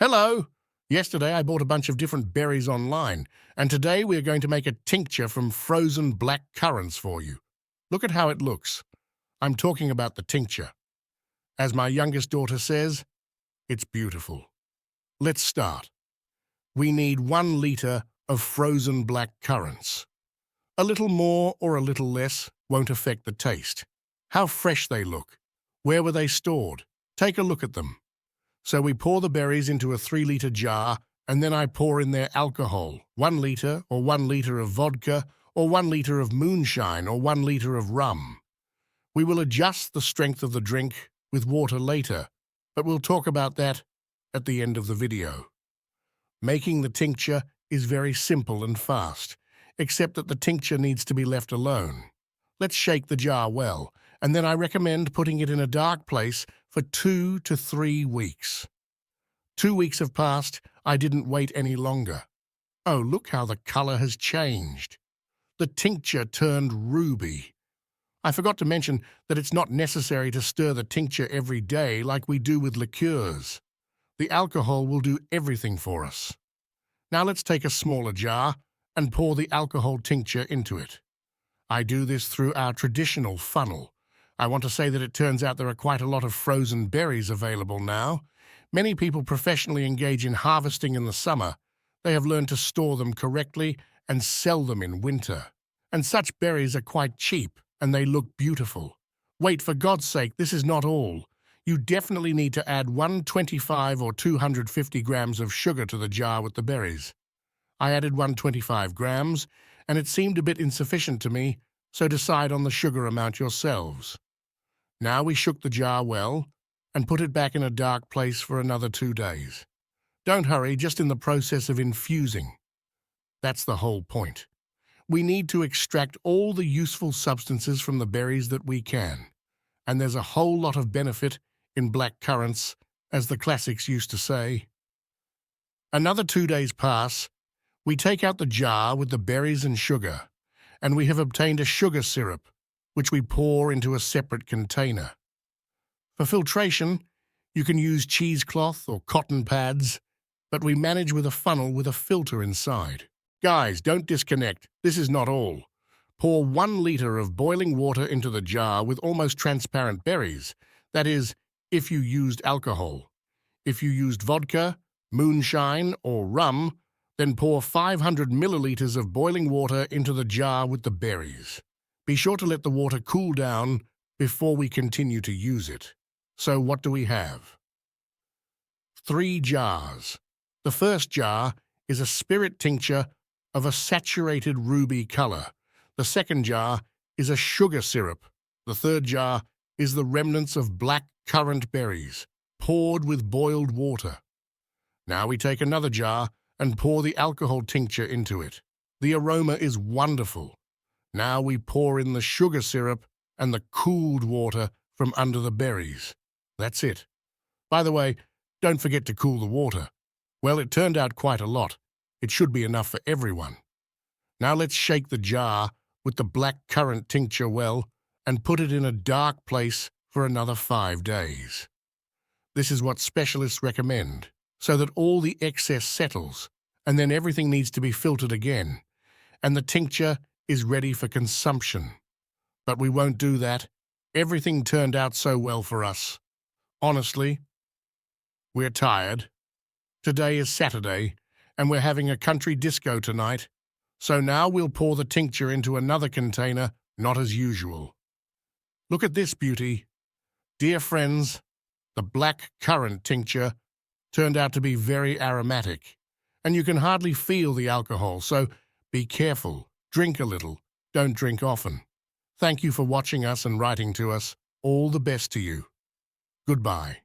Hello! Yesterday I bought a bunch of different berries online, and today we are going to make a tincture from frozen blackcurrants for you. Look at how it looks. I'm talking about the tincture. As my youngest daughter says, it's beautiful. Let's start. We need 1 liter of frozen blackcurrants. A little more or a little less won't affect the taste. How fresh they look. Where were they stored? Take a look at them. So we pour the berries into a 3-liter jar, and then I pour in their alcohol, 1 liter or 1 liter of vodka, or 1 liter of moonshine, or 1 liter of rum. We will adjust the strength of the drink with water later, but we'll talk about that at the end of the video. Making the tincture is very simple and fast, except that the tincture needs to be left alone. Let's shake the jar well, and then I recommend putting it in a dark place for 2 to 3 weeks. 2 weeks have passed, I didn't wait any longer. Oh, look how the color has changed. The tincture turned ruby. I forgot to mention that it's not necessary to stir the tincture every day like we do with liqueurs. The alcohol will do everything for us. Now let's take a smaller jar and pour the alcohol tincture into it. I do this through our traditional funnel. I want to say that it turns out there are quite a lot of frozen berries available now. Many people professionally engage in harvesting in the summer. They have learned to store them correctly and sell them in winter. And such berries are quite cheap, and they look beautiful. Wait, for God's sake, this is not all. You definitely need to add 125 or 250 grams of sugar to the jar with the berries. I added 125 grams, and it seemed a bit insufficient to me, so decide on the sugar amount yourselves. Now we shook the jar well and put it back in a dark place for another 2 days. Don't hurry, just in the process of infusing. That's the whole point. We need to extract all the useful substances from the berries that we can. And there's a whole lot of benefit in blackcurrants, as the classics used to say. Another 2 days pass. We take out the jar with the berries and sugar, and we have obtained a sugar syrup, which we pour into a separate container. For filtration, you can use cheesecloth or cotton pads, but we manage with a funnel with a filter inside. Guys, don't disconnect. This is not all. Pour 1 liter of boiling water into the jar with almost transparent berries. That is, if you used alcohol. If you used vodka, moonshine, or rum, then pour 500 milliliters of boiling water into the jar with the berries. Be sure to let the water cool down before we continue to use it. So what do we have? 3 jars. The first jar is a spirit tincture of a saturated ruby color. The second jar is a sugar syrup. The third jar is the remnants of blackcurrant berries, poured with boiled water. Now we take another jar and pour the alcohol tincture into it. The aroma is wonderful. Now we pour in the sugar syrup and the cooled water from under the berries. That's it. By the way, don't forget to cool the water. Well, it turned out quite a lot. It should be enough for everyone. Now let's shake the jar with the blackcurrant tincture well and put it in a dark place for another 5 days. This is what specialists recommend, so that all the excess settles, and then everything needs to be filtered again, and the tincture is ready for consumption. But we won't do that. Everything turned out so well for us. Honestly, we're tired. Today is Saturday, and we're having a country disco tonight. So now we'll pour the tincture into another container, not as usual. Look at this beauty. Dear friends, the blackcurrant tincture turned out to be very aromatic, and you can hardly feel the alcohol, so be careful. Drink a little. Don't drink often. Thank you for watching us and writing to us. All the best to you. Goodbye.